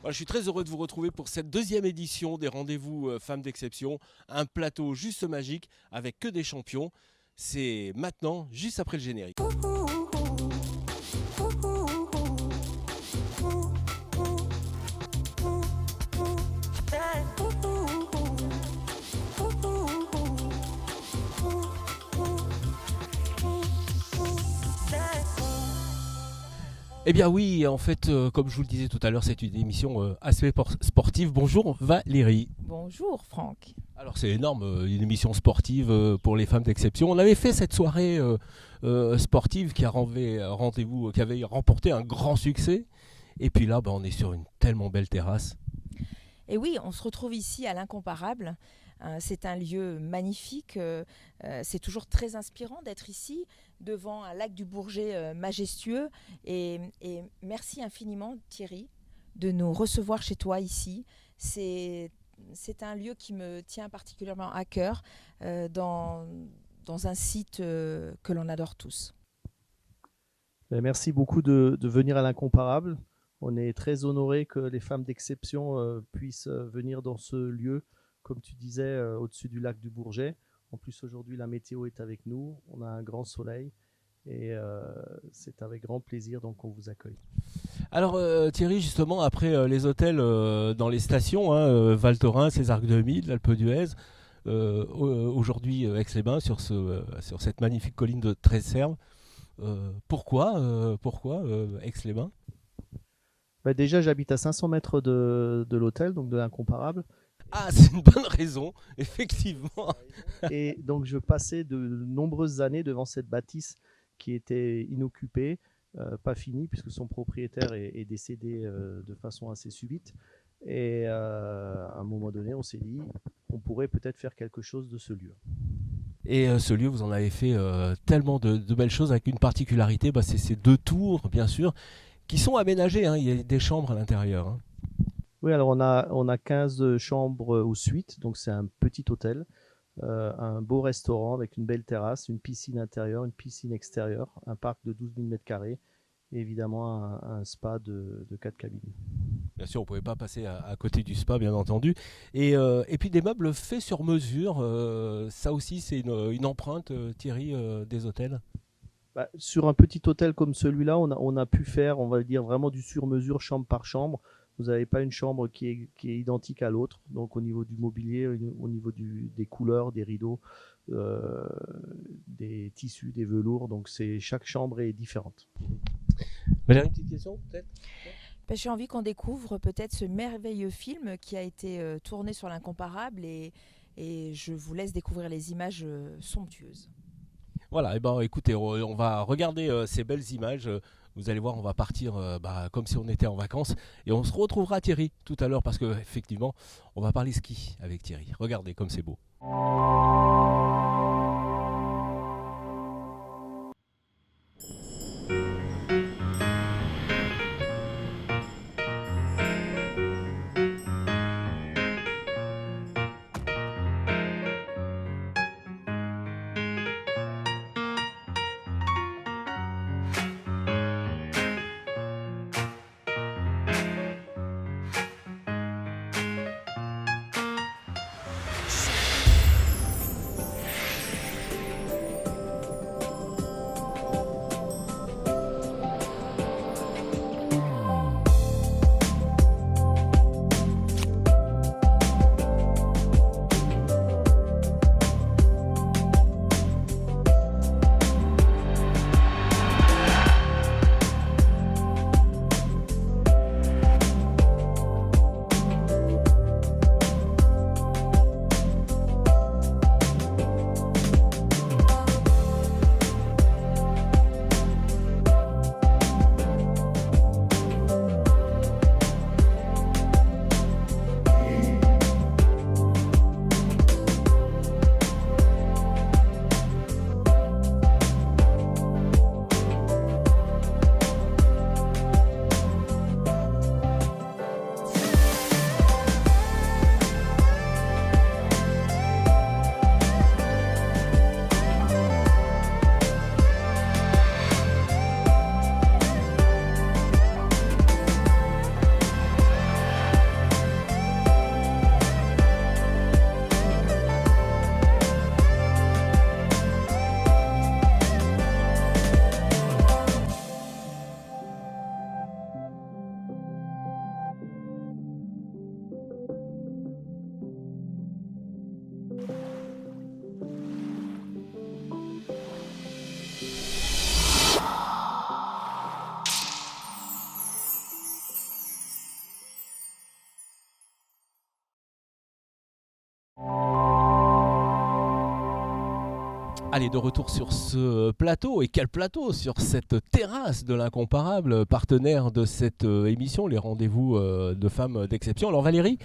Voilà, je suis très heureux de vous retrouver pour cette deuxième édition des rendez-vous femmes d'exception. Un plateau juste magique avec que des champions. C'est maintenant, juste après le générique. Eh bien oui, en fait, comme je vous le disais tout à l'heure, c'est une émission assez sportive. Bonjour Valérie. Bonjour Franck. Alors c'est énorme, une émission sportive pour les femmes d'exception. On avait fait cette soirée sportive qui avait remporté un grand succès. Et puis là, on est sur une tellement belle terrasse. Et oui, on se retrouve ici à l'Incomparable. C'est un lieu magnifique. C'est toujours très inspirant d'être ici, devant un lac du Bourget majestueux. Et merci infiniment Thierry de nous recevoir chez toi ici. C'est un lieu qui me tient particulièrement à cœur dans un site que l'on adore tous. Merci beaucoup de venir à l'Incomparable. On est très honorés que les femmes d'exception puissent venir dans ce lieu, comme tu disais, au-dessus du lac du Bourget. En plus, aujourd'hui, la météo est avec nous. On a un grand soleil et c'est avec grand plaisir donc qu'on vous accueille. Alors Thierry, justement, après les hôtels dans les stations, Val Thorens, les Arcs de Midi, l'Alpe d'Huez, aujourd'hui Aix-les-Bains, sur cette magnifique colline de Tresserve. Pourquoi Aix-les-Bains ? Déjà, j'habite à 500 mètres de l'hôtel, donc de l'Incomparable. Ah, c'est une bonne raison, effectivement. Et donc, je passais de nombreuses années devant cette bâtisse qui était inoccupée, pas finie, puisque son propriétaire est décédé de façon assez subite. Et à un moment donné, on s'est dit qu'on pourrait peut-être faire quelque chose de ce lieu. Et ce lieu, vous en avez fait tellement de belles choses, avec une particularité, c'est ces 2 tours, bien sûr, qui sont aménagées. Il y a des chambres à l'intérieur. Oui, alors on a 15 chambres ou suites, donc c'est un petit hôtel, un beau restaurant avec une belle terrasse, une piscine intérieure, une piscine extérieure, un parc de 12 000 m² et évidemment un spa de 4 cabines. Bien sûr, on ne pouvait pas passer à côté du spa, bien entendu. Et puis des meubles faits sur mesure, ça aussi c'est une empreinte, Thierry, des hôtels. Sur un petit hôtel comme celui-là, on a pu faire, on va dire, vraiment du sur-mesure, chambre par chambre. Vous n'avez pas une chambre qui est identique à l'autre. Donc au niveau du mobilier, au niveau des couleurs, des rideaux, des tissus, des velours. Donc chaque chambre est différente. Valérie, une petite question peut-être ? J'ai envie qu'on découvre peut-être ce merveilleux film qui a été tourné sur l'Incomparable et je vous laisse découvrir les images somptueuses. Voilà, écoutez, on va regarder ces belles images. Vous allez voir, on va partir comme si on était en vacances. Et on se retrouvera Thierry tout à l'heure parce qu'effectivement, on va parler ski avec Thierry. Regardez comme c'est beau. Allez, de retour sur ce plateau, et quel plateau, sur cette terrasse de l'incomparable, partenaire de cette émission, les rendez-vous de femmes d'exception. Alors Valérie,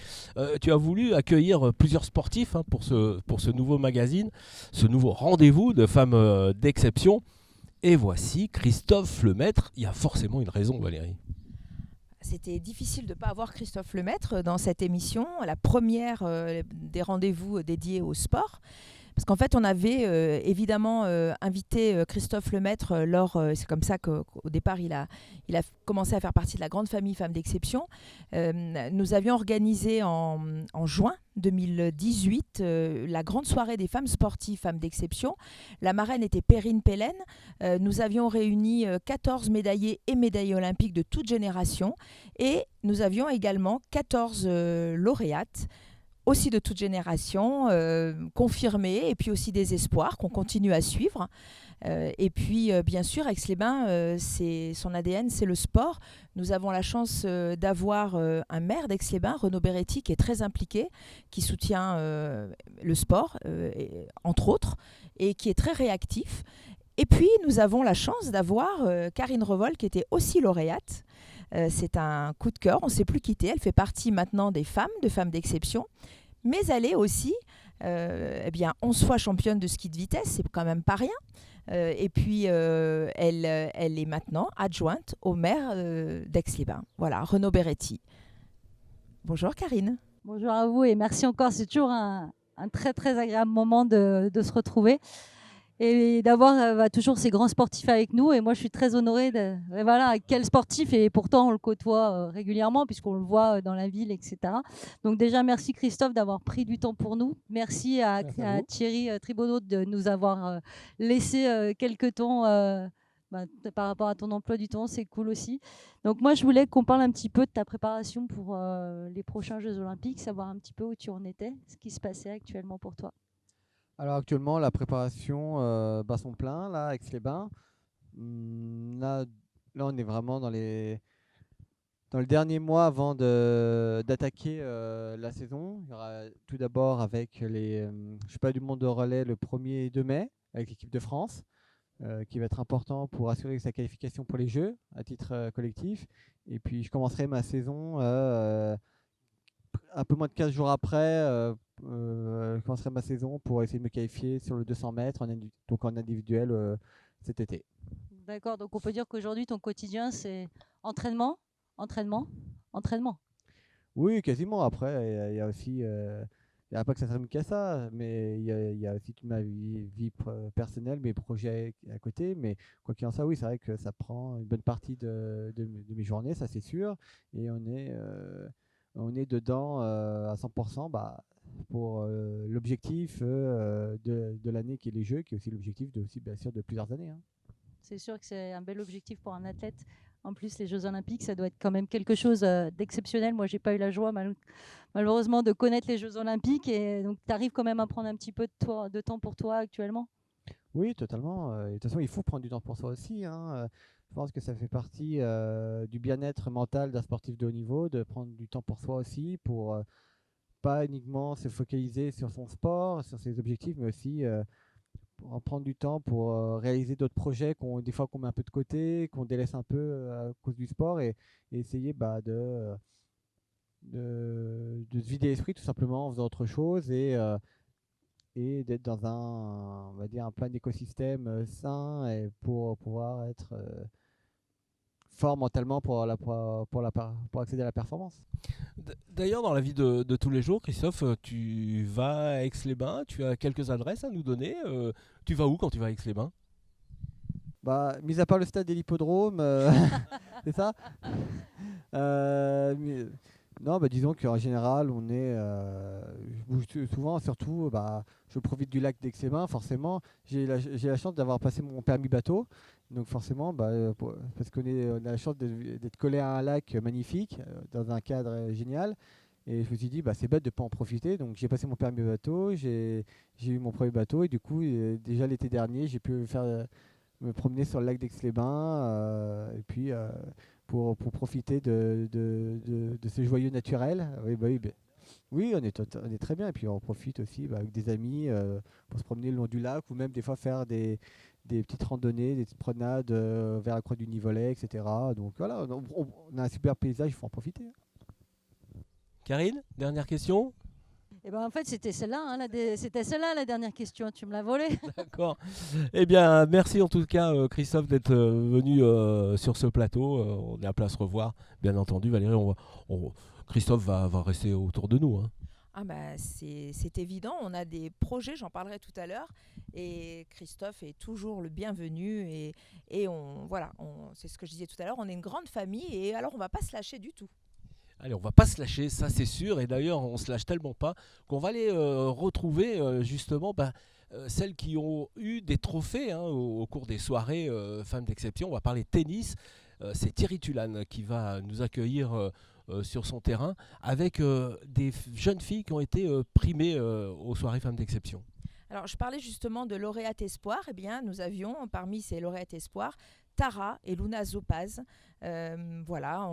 tu as voulu accueillir plusieurs sportifs pour ce nouveau magazine, ce nouveau rendez-vous de femmes d'exception. Et voici Christophe Lemaître. Il y a forcément une raison, Valérie. C'était difficile de ne pas avoir Christophe Lemaître dans cette émission, la première des rendez-vous dédiés au sport. Parce qu'en fait, on avait évidemment invité Christophe Lemaître c'est comme ça qu'au départ, il a commencé à faire partie de la grande famille Femmes d'Exception. Nous avions organisé en juin 2018 la grande soirée des femmes sportives Femmes d'Exception. La marraine était Perrine Pellen. Nous avions réuni 14 médaillés et médaillés olympiques de toute génération. Et nous avions également 14 lauréates aussi de toute génération, confirmés, et puis aussi des espoirs qu'on continue à suivre. Et puis, bien sûr, Aix-les-Bains, son ADN, c'est le sport. Nous avons la chance d'avoir un maire d'Aix-les-Bains, Renaud Beretti, qui est très impliqué, qui soutient le sport, entre autres, et qui est très réactif. Et puis, nous avons la chance d'avoir Karine Revol, qui était aussi lauréate. C'est un coup de cœur, on ne s'est plus quitté. Elle fait partie maintenant des femmes, de Femmes d'Exception. Mais elle est aussi 11 fois championne de ski de vitesse, c'est quand même pas rien. Et puis, elle est maintenant adjointe au maire d'Aix-les-Bains. Voilà, Renaud Beretti. Bonjour Karine. Bonjour à vous et merci encore. C'est toujours un très très agréable moment de se retrouver et d'avoir toujours ces grands sportifs avec nous. Et moi, je suis très honorée. Voilà, quel sportif. Et pourtant, on le côtoie régulièrement puisqu'on le voit dans la ville, etc. Donc déjà, merci Christophe d'avoir pris du temps pour nous. Merci à Thierry Tribaudot de nous avoir laissé quelques temps par rapport à ton emploi du temps. C'est cool aussi. Donc moi, je voulais qu'on parle un petit peu de ta préparation pour les prochains Jeux Olympiques, savoir un petit peu où tu en étais, ce qui se passait actuellement pour toi. Alors actuellement, la préparation bat son plein, là, avec Aix-les-Bains. Là, on est vraiment dans le dernier mois avant d'attaquer la saison. Il y aura tout d'abord avec les Championnats du monde de relais le 1er et 2 mai, avec l'équipe de France, qui va être important pour assurer sa qualification pour les Jeux à titre collectif. Et puis je commencerai ma saison un peu moins de 15 jours après. Je commencerai ma saison pour essayer de me qualifier sur le 200 mètres, donc en individuel cet été. D'accord, donc on peut dire qu'aujourd'hui ton quotidien c'est entraînement, entraînement, entraînement. Oui, quasiment. Après, il y a aussi, il n'y a pas que ça termine qu'à ça, mais il y a aussi toute ma vie personnelle, mes projets à côté. Mais quoi qu'il en soit, oui, c'est vrai que ça prend une bonne partie de mes journées, ça c'est sûr. Et on est dedans à 100%. Pour l'objectif de l'année qui est les Jeux, qui est aussi l'objectif bien sûr de plusieurs années. C'est sûr que c'est un bel objectif pour un athlète. En plus, les Jeux Olympiques, ça doit être quand même quelque chose d'exceptionnel. Moi, j'ai pas eu la joie malheureusement de connaître les Jeux Olympiques, et donc tu arrives quand même à prendre un petit peu de temps pour toi actuellement. Oui, totalement. De toute façon, il faut prendre du temps pour soi aussi. Je pense que ça fait partie du bien-être mental d'un sportif de haut niveau, de prendre du temps pour soi aussi, pour pas uniquement se focaliser sur son sport, sur ses objectifs, mais aussi en prendre du temps pour réaliser d'autres projets des fois qu'on met un peu de côté, qu'on délaisse un peu à cause du sport, et essayer de se vider l'esprit tout simplement en faisant autre chose, et d'être dans on va dire, un plein écosystème sain, et pour pouvoir être fort mentalement pour accéder à la performance. D'ailleurs, dans la vie de tous les jours, Christophe, tu vas à Aix-les-Bains, tu as quelques adresses à nous donner. Tu vas où quand tu vas à Aix-les-Bains ? Mis à part le stade et l'hippodrome, c'est ça. Non, disons qu'en général, je bouge souvent, surtout, je profite du lac d'Aix-les-Bains, forcément. J'ai la chance d'avoir passé mon permis bateau, donc forcément, parce qu'on a la chance d'être collé à un lac magnifique, dans un cadre génial. Et je me suis dit, c'est bête de ne pas en profiter. Donc j'ai passé mon permis bateau, j'ai eu mon premier bateau, et du coup, déjà l'été dernier, j'ai pu me promener sur le lac d'Aix-les-Bains, et puis pour profiter de ce joyeux naturel. Oui. Oui, on est très bien. Et puis on profite aussi avec des amis pour se promener le long du lac ou même des fois faire des petites randonnées, des petites promenades vers la croix du Nivolet, etc. Donc voilà, on a un super paysage, il faut en profiter. Karine, dernière question. Et ben en fait, c'était celle-là, hein, c'était celle-là la dernière question. Tu me l'as volée. D'accord. Eh bien, merci en tout cas, Christophe, d'être venu sur ce plateau. On est appelé à se revoir, bien entendu. Valérie, Christophe va rester autour de nous, hein. Ah bah c'est évident, on a des projets, j'en parlerai tout à l'heure, et Christophe est toujours le bienvenu, et c'est ce que je disais tout à l'heure, on est une grande famille, et alors on va pas se lâcher du tout. Allez, on va pas se lâcher, ça c'est sûr. Et d'ailleurs, on se lâche tellement pas qu'on va aller retrouver justement celles qui ont eu des trophées, hein, au cours des soirées femmes d'exception. On va parler tennis. C'est Thierry Tulane qui va nous accueillir sur son terrain avec des jeunes filles qui ont été primées aux soirées femmes d'exception. Alors je parlais justement de lauréates espoir, eh bien nous avions parmi ces lauréates espoir Tara et Luna Zopaz. Voilà,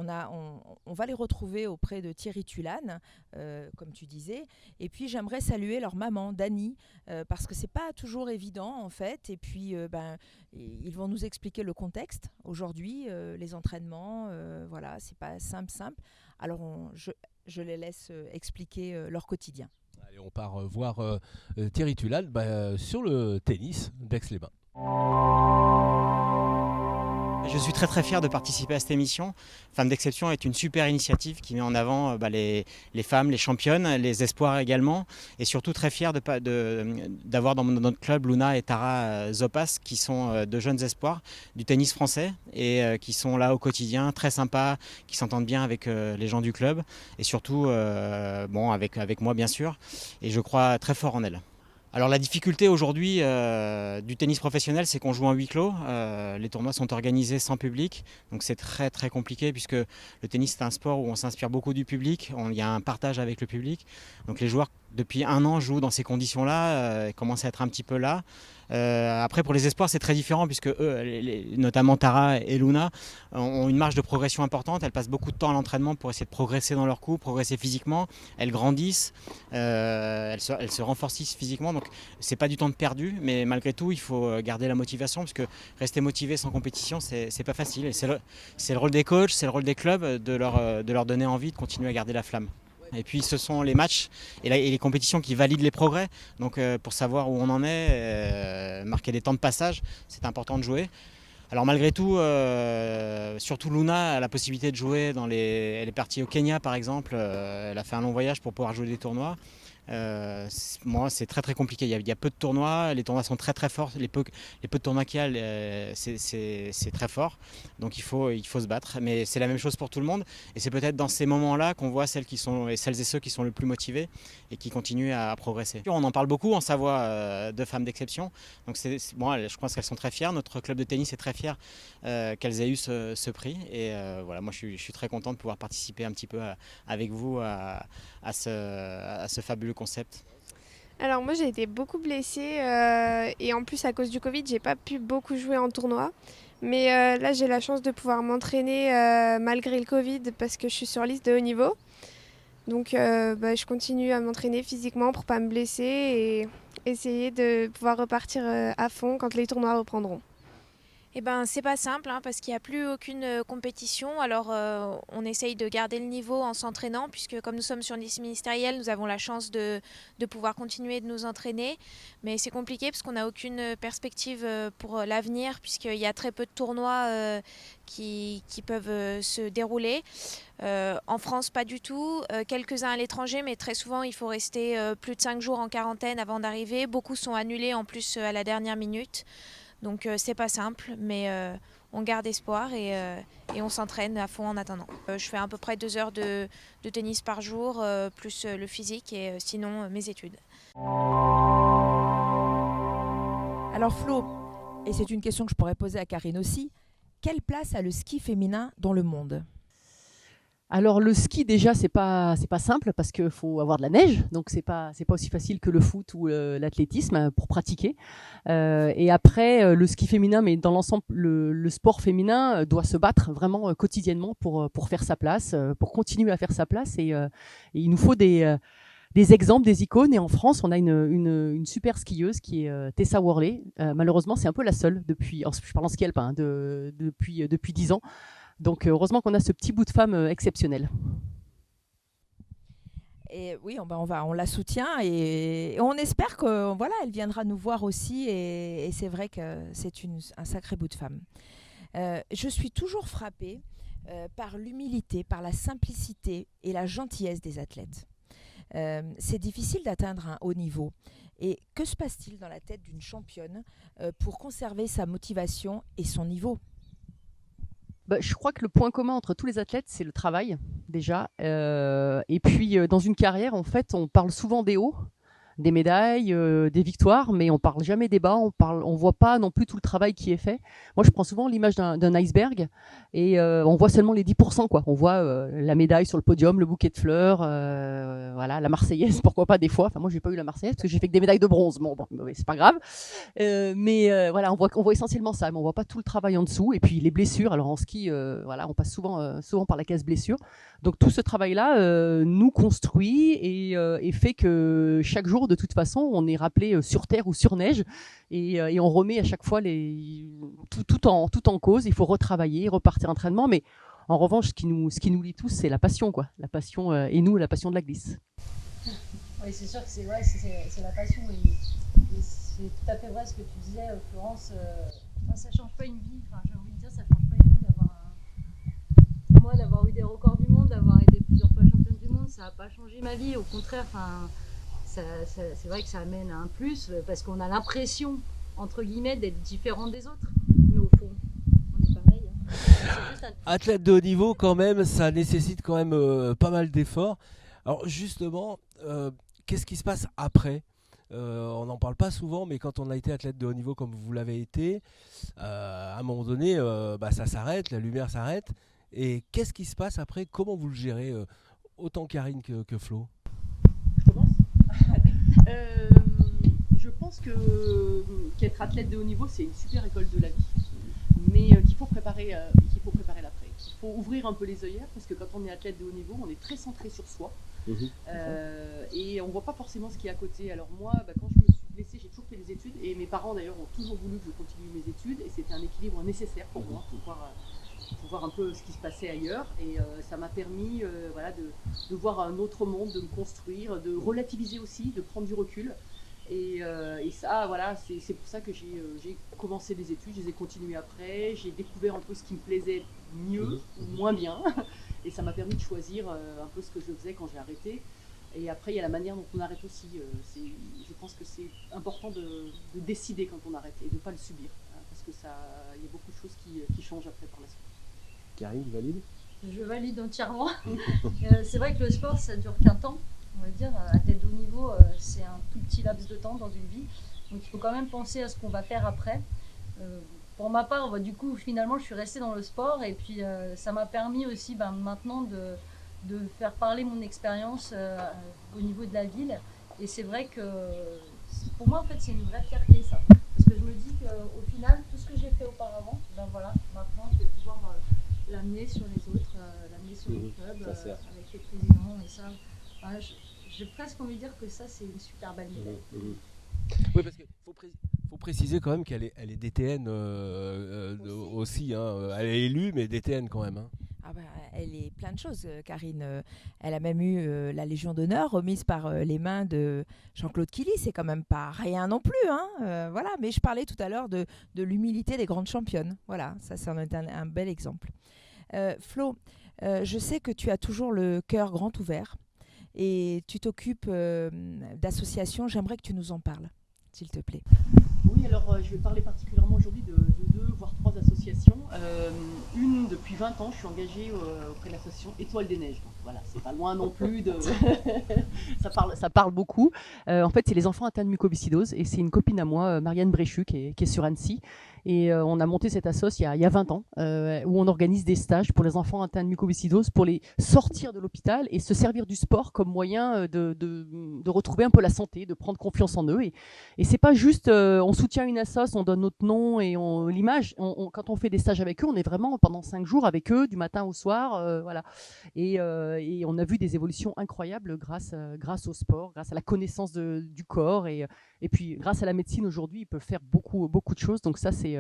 on va les retrouver auprès de Thierry Tulane, comme tu disais. Et puis j'aimerais saluer leur maman, Dani, parce que c'est pas toujours évident en fait. Et puis ils vont nous expliquer le contexte aujourd'hui, les entraînements. Voilà, c'est pas simple. Alors je les laisse expliquer leur quotidien. Allez, on part voir Thierry Tulane sur le tennis d'Aix-les-Bains. Je suis très très fier de participer à cette émission. Femmes d'exception est une super initiative qui met en avant les femmes, les championnes, les espoirs également. Et surtout très fier d'avoir dans notre club Luna et Tara Zopas qui sont de jeunes espoirs du tennis français et qui sont là au quotidien, très sympas, qui s'entendent bien avec les gens du club et surtout avec moi bien sûr. Et je crois très fort en elles. Alors la difficulté aujourd'hui du tennis professionnel, c'est qu'on joue en huis clos. Les tournois sont organisés sans public, donc c'est très très compliqué puisque le tennis c'est un sport où on s'inspire beaucoup du public, il y a un partage avec le public. Donc les joueurs depuis 1 an jouent dans ces conditions-là, commencent à être un petit peu là. Après pour les espoirs c'est très différent puisque eux, notamment Tara et Luna, ont une marge de progression importante. Elles passent beaucoup de temps à l'entraînement pour essayer de progresser dans leur coup, progresser physiquement. Elles grandissent, elles se renforcent physiquement, donc c'est pas du temps de perdu, mais malgré tout il faut garder la motivation parce que rester motivé sans compétition c'est pas facile. Et c'est le rôle des coachs, c'est le rôle des clubs de leur donner envie de continuer à garder la flamme. Et puis ce sont les matchs et les compétitions qui valident les progrès. Donc pour savoir où on en est, marquer des temps de passage, c'est important de jouer. Alors malgré tout, surtout Luna a la possibilité de jouer elle est partie au Kenya par exemple, elle a fait un long voyage pour pouvoir jouer des tournois. Moi c'est très très compliqué, il y a peu de tournois, les tournois sont très très forts, les peu de tournois qu'il y a c'est très fort, donc il faut se battre, mais c'est la même chose pour tout le monde et c'est peut-être dans ces moments là qu'on voit celles et ceux qui sont le plus motivés et qui continuent à progresser. On en parle beaucoup en Savoie de femmes d'exception, donc je pense qu'elles sont très fières, notre club de tennis est très fier qu'elles aient eu ce prix et voilà, moi je suis très content de pouvoir participer un petit peu avec vous à ce fabuleux concept. Alors moi j'ai été beaucoup blessée et en plus à cause du Covid j'ai pas pu beaucoup jouer en tournoi. Mais là j'ai la chance de pouvoir m'entraîner malgré le Covid parce que je suis sur liste de haut niveau. Donc je continue à m'entraîner physiquement pour pas me blesser et essayer de pouvoir repartir à fond quand les tournois reprendront. Eh ben, c'est pas simple parce qu'il n'y a plus aucune compétition. Alors on essaye de garder le niveau en s'entraînant puisque comme nous sommes sur liste ministérielle, nous avons la chance de pouvoir continuer de nous entraîner. Mais c'est compliqué parce qu'on n'a aucune perspective pour l'avenir puisqu'il y a très peu de tournois qui peuvent se dérouler. En France, pas du tout. Quelques-uns à l'étranger, mais très souvent, il faut rester plus de 5 jours en quarantaine avant d'arriver. Beaucoup sont annulés en plus à la dernière minute. Donc c'est pas simple, mais on garde espoir et on s'entraîne à fond en attendant. Je fais à peu près 2 heures de tennis par jour, plus le physique et sinon mes études. Alors Flo, et c'est une question que je pourrais poser à Karine aussi, quelle place a le ski féminin dans le monde ? Alors le ski déjà c'est pas simple parce qu'il faut avoir de la neige, donc c'est pas aussi facile que le foot ou l'athlétisme pour pratiquer. Et après le ski féminin, mais dans l'ensemble le sport féminin doit se battre vraiment quotidiennement pour faire sa place, pour continuer à faire sa place et il nous faut des exemples, des icônes. Et en France, on a une super skieuse qui est Tessa Worley. Malheureusement, c'est un peu la seule depuis, je parle en ski alpin, depuis 10 ans. Donc heureusement qu'on a ce petit bout de femme exceptionnel. Et oui, on la soutient et on espère que voilà, elle viendra nous voir aussi. Et c'est vrai que c'est un sacré bout de femme. Je suis toujours frappée par l'humilité, par la simplicité et la gentillesse des athlètes. C'est difficile d'atteindre un haut niveau. Et que se passe-t-il dans la tête d'une championne pour conserver sa motivation et son niveau ? Je crois que le point commun entre tous les athlètes, c'est le travail, déjà. Et puis, dans une carrière, en fait, on parle souvent des hauts, des médailles, des victoires, mais on parle jamais des bas, on voit pas non plus tout le travail qui est fait. Moi, je prends souvent l'image d'un iceberg et on voit seulement les 10%, quoi. On voit la médaille sur le podium, le bouquet de fleurs, voilà, la Marseillaise, pourquoi pas des fois. Enfin, moi, j'ai pas eu la Marseillaise parce que j'ai fait que des médailles de bronze. Bon, c'est pas grave. Mais voilà, on voit essentiellement ça, mais on voit pas tout le travail en dessous. Et puis les blessures. Alors en ski, voilà, on passe souvent par la case blessure. Donc tout ce travail-là nous construit et fait que chaque jour, de toute façon, on est rappelé sur terre ou sur neige et on remet à chaque fois tout en cause. Il faut retravailler, repartir entraînement. Mais en revanche, ce qui nous lie tous, c'est la passion, quoi. La passion et nous, la passion de la glisse. Oui, c'est sûr que c'est la passion. Et c'est tout à fait vrai ce que tu disais, Florence. Ça change pas une vie. Enfin, j'ai envie de dire, ça change pas une vie pour moi, d'avoir eu des records du monde, d'avoir été plusieurs fois championne du monde, ça n'a pas changé ma vie. Au contraire, c'est vrai que ça amène un plus parce qu'on a l'impression, entre guillemets, d'être différent des autres. Mais au fond, on est pareil. Hein. Athlète de haut niveau, quand même, ça nécessite quand même pas mal d'efforts. Alors justement, qu'est-ce qui se passe après ? On n'en parle pas souvent, mais quand on a été athlète de haut niveau comme vous l'avez été, à un moment donné, ça s'arrête, la lumière s'arrête. Et qu'est-ce qui se passe après ? Comment vous le gérez, autant Karine que Flo ? Je commence. Je pense qu'être athlète de haut niveau, c'est une super école de la vie, mais qu'il faut préparer l'après. Il faut ouvrir un peu les œillères parce que quand on est athlète de haut niveau, on est très centré sur soi et on voit pas forcément ce qui est à côté. Alors moi, quand je me suis blessée, j'ai toujours fait des études et mes parents d'ailleurs ont toujours voulu que je continue mes études et c'était un équilibre nécessaire pour moi pour voir un peu ce qui se passait ailleurs et ça m'a permis de voir un autre monde, de me construire, de relativiser aussi, de prendre du recul et ça voilà, c'est pour ça que j'ai commencé des études, je les ai continuées après, j'ai découvert un peu ce qui me plaisait mieux ou moins bien et ça m'a permis de choisir un peu ce que je faisais quand j'ai arrêté. Et après il y a la manière dont on arrête aussi, je pense que c'est important de décider quand on arrête et de ne pas le subir parce que il y a beaucoup de choses qui changent après par la suite. Karine, tu valides ? Je valide entièrement. C'est vrai que le sport, ça dure qu'un temps, on va dire. Athlète de haut niveau, c'est un tout petit laps de temps dans une vie. Donc il faut quand même penser à ce qu'on va faire après. Pour ma part, du coup, finalement, je suis restée dans le sport. Et puis, ça m'a permis aussi maintenant de faire parler mon expérience au niveau de la ville. Et c'est vrai que pour moi, en fait, c'est une vraie fierté, ça. Parce que je me dis qu'au final, tout ce que j'ai fait auparavant, maintenant, je vais pouvoir l'amener sur les autres, l'amener sur les clubs, avec les présidents et ça. J'ai presque envie de dire que ça, c'est une super belle médaille. Oui, parce qu'il faut préciser quand même qu'elle est DTN aussi. Hein. Elle est élue, mais DTN quand même. Hein. Elle est plein de choses, Karine. Elle a même eu la Légion d'honneur remise par les mains de Jean-Claude Killy. C'est quand même pas rien non plus. Hein. Voilà. Mais je parlais tout à l'heure de l'humilité des grandes championnes. Voilà, ça en est un bel exemple. Flo, je sais que tu as toujours le cœur grand ouvert et tu t'occupes d'associations. J'aimerais que tu nous en parles, s'il te plaît. Oui, alors je vais parler particulièrement aujourd'hui de 2 voire 3 associations. Une, depuis 20 ans, je suis engagée auprès de l'association Étoile des Neiges. Donc, voilà, c'est pas loin non plus de... ça parle beaucoup. En fait, c'est les enfants atteints de mucoviscidose et c'est une copine à moi, Marianne Bréchu, qui est sur Annecy Et on a monté cette assoce il y a 20 ans, où on organise des stages pour les enfants atteints de mucoviscidose, pour les sortir de l'hôpital et se servir du sport comme moyen de retrouver un peu la santé, de prendre confiance en eux. Et c'est pas juste, on soutient une assoce, on donne notre nom et l'image. Quand on fait des stages avec eux, on est vraiment pendant 5 jours avec eux, du matin au soir, voilà. Et on a vu des évolutions incroyables grâce au sport, grâce à la connaissance du corps et puis grâce à la médecine aujourd'hui, ils peuvent faire beaucoup de choses. Donc ça, c'est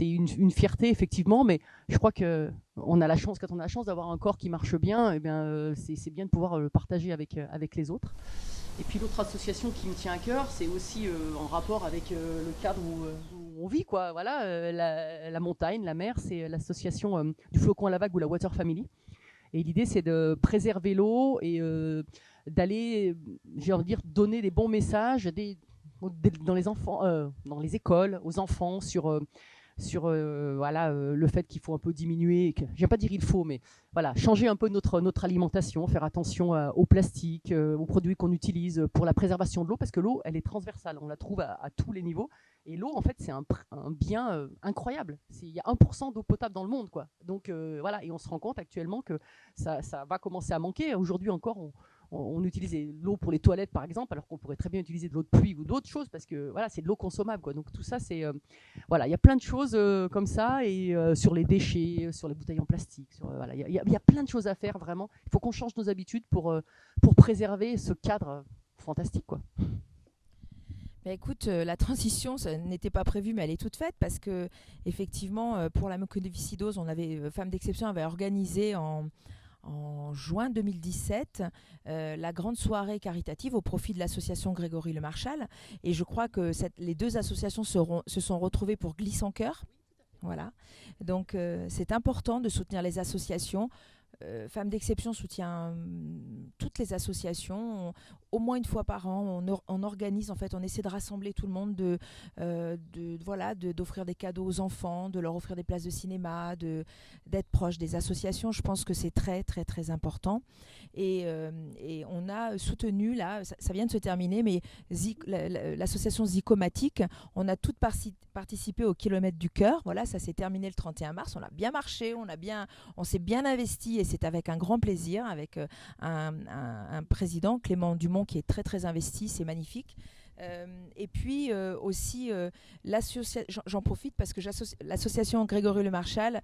une fierté effectivement, mais je crois que quand on a la chance d'avoir un corps qui marche bien, et bien c'est bien de pouvoir le partager avec les autres. Et puis l'autre association qui me tient à cœur, c'est aussi en rapport avec le cadre où on vit, quoi. Voilà, la montagne, la mer, c'est l'association du Flocon à la Vague ou la Water Family. Et l'idée, c'est de préserver l'eau et d'aller, j'ai envie de dire, donner des bons messages dans les enfants, dans les écoles, aux enfants sur le fait qu'il faut un peu diminuer, je ne vais pas dire il faut, mais voilà, changer un peu notre alimentation, faire attention au plastique, aux produits qu'on utilise pour la préservation de l'eau, parce que l'eau, elle est transversale, on la trouve à tous les niveaux. Et l'eau, en fait, c'est un bien incroyable. Il y a 1% d'eau potable dans le monde, quoi. Donc voilà, et on se rend compte actuellement que ça va commencer à manquer. Aujourd'hui encore, on utilise l'eau pour les toilettes, par exemple, alors qu'on pourrait très bien utiliser de l'eau de pluie ou d'autres choses, parce que voilà, c'est de l'eau consommable, quoi. Donc tout ça, c'est voilà, il y a plein de choses comme ça, et sur les déchets, sur les bouteilles en plastique, voilà, il y a plein de choses à faire, vraiment. Il faut qu'on change nos habitudes pour préserver ce cadre fantastique, quoi. Bah écoute, la transition, ça n'était pas prévu, mais elle est toute faite parce que effectivement, pour la mucoviscidose, Femmes d'Exception avait organisé en juin 2017 la grande soirée caritative au profit de l'association Grégory Le Marchal. Et je crois que les deux associations se sont retrouvées pour Glisse en Cœur. Voilà. Donc c'est important de soutenir les associations. Femmes d'Exception soutient toutes les associations. Au moins une fois par an, on organise, en fait, on essaie de rassembler tout le monde, d'offrir des cadeaux aux enfants, de leur offrir des places de cinéma, d'être proche des associations. Je pense que c'est très, très, très important. Et on a soutenu, là, ça vient de se terminer, mais l'association Zicomatique, on a toutes participé au kilomètre du cœur. Voilà, ça s'est terminé le 31 mars. On a bien marché, on s'est bien investi, et c'est avec un grand plaisir, avec un président, Clément Dumont, qui est très très investi, c'est magnifique. Et puis aussi, j'en profite parce que l'association Grégory Le Marchal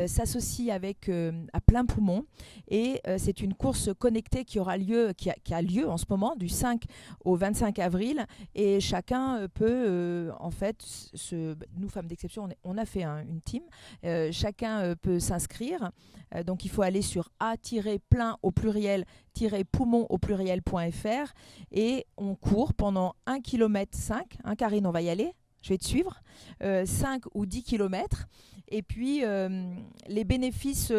s'associe avec à plein poumon, et c'est une course connectée qui a lieu en ce moment du 5 au 25 avril, et chacun peut en fait, nous Femmes d'Exception, on a fait une team, chacun peut s'inscrire, donc il faut aller sur a-plein au pluriel poumon au pluriel.fr, et on court pendant 1,5 km, Karine, on va y aller, je vais te suivre, 5 ou 10 km, et puis les bénéfices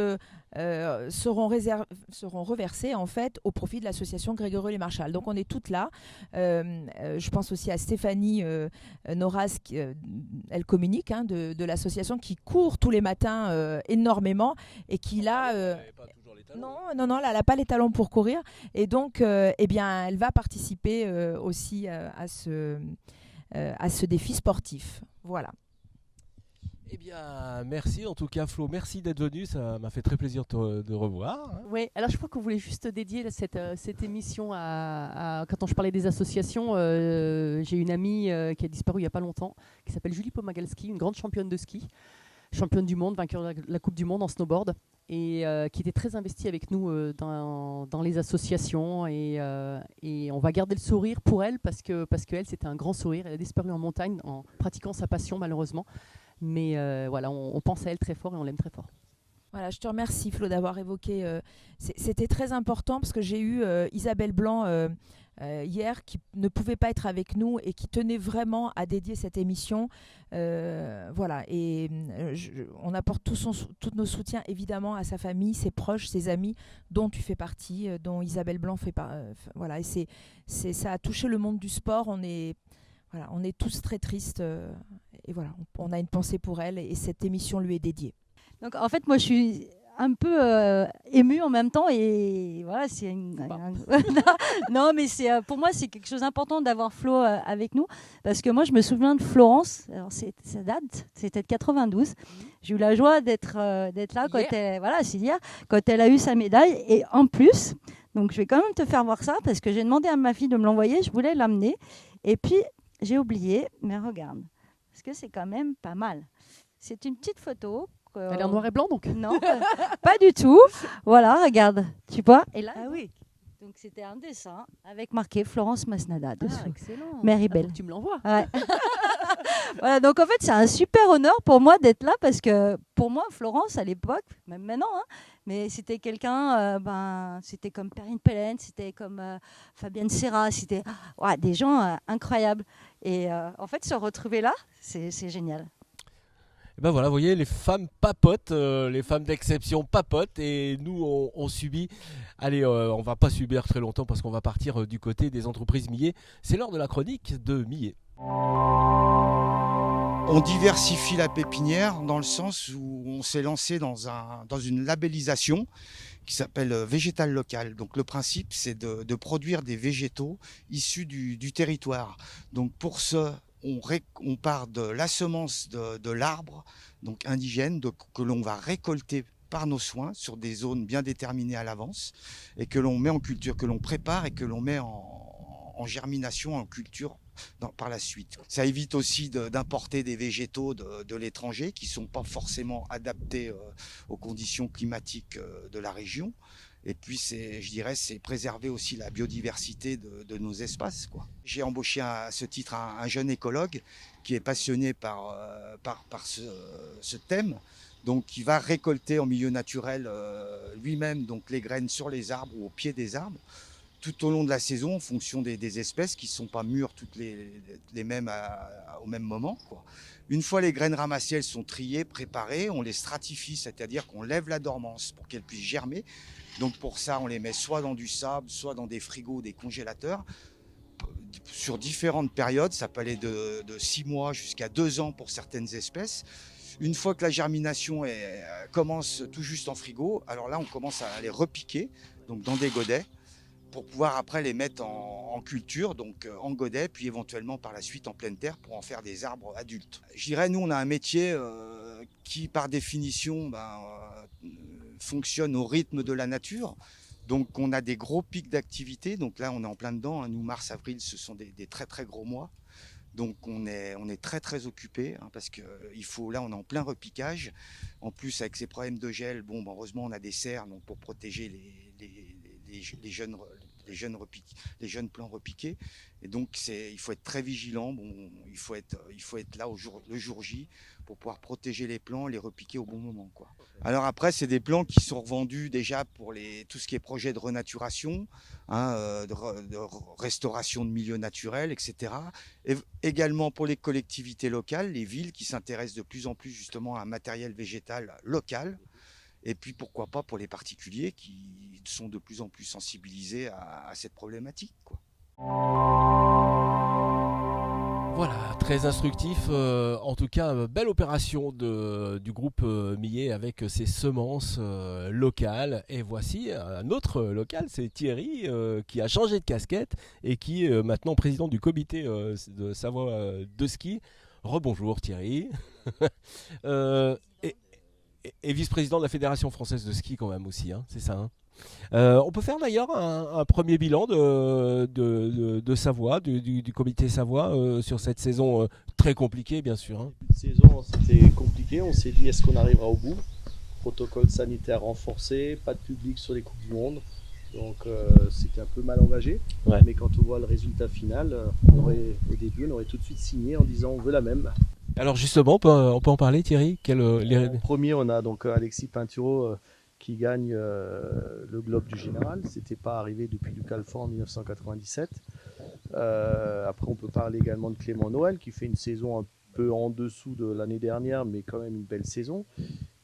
seront reversés en fait au profit de l'association Grégory Le Marchal. Donc on est toutes là. Je pense aussi à Stéphanie Noras, elle communique de l'association, qui court tous les matins énormément, et qui là... Non, elle n'a pas les talons pour courir, et donc elle va participer aussi à ce défi sportif. Voilà. Eh bien, merci en tout cas, Flo. Merci d'être venu. Ça m'a fait très plaisir de revoir. Oui, alors je crois qu'on voulait juste dédier cette émission à quand je parlais des associations, j'ai une amie qui a disparu il n'y a pas longtemps, qui s'appelle Julie Pomagalski, une grande championne de ski, championne du monde, vainqueur de la Coupe du Monde en snowboard, et qui était très investie avec nous dans les associations, et on va garder le sourire pour elle, parce que elle, c'était un grand sourire. Elle a disparu en montagne en pratiquant sa passion, malheureusement, mais voilà, on pense à elle très fort et on l'aime très fort. Voilà, je te remercie, Flo, d'avoir évoqué. C'était très important, parce que j'ai eu Isabelle Blanc hier, qui ne pouvait pas être avec nous et qui tenait vraiment à dédier cette émission. Voilà, et on apporte tous nos soutiens évidemment à sa famille, ses proches, ses amis, dont tu fais partie, dont Isabelle Blanc fait partie. Voilà, et ça a touché le monde du sport. On est tous très tristes, et voilà, on a une pensée pour elle, et cette émission lui est dédiée. Donc en fait, moi je suis un peu émue en même temps et voilà, non, mais pour moi c'est quelque chose d'important d'avoir Flo avec nous parce que moi je me souviens de Florence. Alors ça date, c'était de 92. J'ai eu la joie d'être là quand c'est hier, quand elle a eu sa médaille et en plus, donc je vais quand même te faire voir ça parce que j'ai demandé à ma fille de me l'envoyer, je voulais l'amener et puis j'ai oublié, mais regarde, parce que c'est quand même pas mal. C'est une petite photo. Elle est en noir et blanc donc? Non, pas du tout. Voilà, regarde, tu vois. Et là, oui. Donc c'était un dessin avec marqué Florence Masnada dessus. Excellent. Mary Belle. Tu me l'envoies. Ouais. Voilà, donc en fait c'est un super honneur pour moi d'être là parce que pour moi Florence à l'époque, même maintenant, mais c'était quelqu'un, c'était comme Perrine Pellen, c'était comme Fabienne Serra, c'était des gens incroyables. Et en fait se retrouver là, c'est génial. Et ben voilà, vous voyez, les femmes papotent, les femmes d'exception papotent et nous on subit. Allez, on va pas subir très longtemps parce qu'on va partir du côté des entreprises Millet. C'est l'heure de la chronique de Millet. On diversifie la pépinière dans le sens où on s'est lancé dans une labellisation qui s'appelle végétal local. Donc le principe c'est de produire des végétaux issus du territoire. Donc pour ce on part de la semence de l'arbre, donc indigène, que l'on va récolter par nos soins sur des zones bien déterminées à l'avance et que l'on met en culture, que l'on prépare et que l'on met en germination, en culture par la suite. Ça évite aussi d'importer des végétaux de l'étranger qui ne sont pas forcément adaptés aux conditions climatiques de la région. Et puis, c'est préserver aussi la biodiversité de nos espaces, quoi. J'ai embauché à ce titre un jeune écologue qui est passionné par ce thème, donc qui va récolter en milieu naturel lui-même donc les graines sur les arbres ou au pied des arbres, tout au long de la saison en fonction des espèces qui ne sont pas mûres toutes les mêmes au même moment, quoi. Une fois les graines ramassées, elles sont triées, préparées, on les stratifie, c'est-à-dire qu'on lève la dormance pour qu'elles puissent germer. Donc pour ça, on les met soit dans du sable, soit dans des frigos, des congélateurs, sur différentes périodes. Ça peut aller de 6 mois jusqu'à 2 ans pour certaines espèces. Une fois que la germination commence tout juste en frigo, alors là, on commence à les repiquer, donc dans des godets, pour pouvoir après les mettre en culture, donc en godet, puis éventuellement par la suite en pleine terre pour en faire des arbres adultes. Je dirais, nous, on a un métier qui, par définition, fonctionne au rythme de la nature. Donc on a des gros pics d'activité. Donc là, on est en plein dedans. Nous, mars, avril, ce sont des très très gros mois. Donc on est très très occupé parce que là on est en plein repiquage. En plus avec ces problèmes de gel, heureusement on a des serres donc pour protéger les jeunes plants repiqués. Et donc il faut être très vigilant. Il faut être là le jour J pour pouvoir protéger les plants, les repiquer au bon moment, quoi. Alors après, c'est des plants qui sont revendus déjà pour tout ce qui est projet de renaturation, de restauration de milieux naturels, etc. Et également pour les collectivités locales, les villes qui s'intéressent de plus en plus justement à un matériel végétal local. Et puis pourquoi pas pour les particuliers qui sont de plus en plus sensibilisés à cette problématique, quoi. Voilà, très instructif. En tout cas, belle opération du groupe Millet avec ses semences locales. Et voici un autre local, c'est Thierry qui a changé de casquette et qui est maintenant président du comité de Savoie de ski. Rebonjour Thierry. Et vice-président de la Fédération française de ski quand même aussi, c'est ça, hein. On peut faire d'ailleurs un premier bilan de Savoie, du comité Savoie sur cette saison très compliquée bien sûr, hein. Cette saison c'était compliqué, on s'est dit est-ce qu'on arrivera au bout. Protocole sanitaire renforcé, pas de public sur les Coupes du Monde, donc c'était un peu mal engagé, ouais. Mais quand on voit le résultat final, au début on aurait tout de suite signé en disant on veut la même. Alors justement, on peut en parler Thierry. En premier on a donc Alexis Pinturo qui gagne le Globe du Général. C'était pas arrivé depuis Luc Alphand en 1997. Après, on peut parler également de Clément Noël, qui fait une saison un peu en dessous de l'année dernière, mais quand même une belle saison.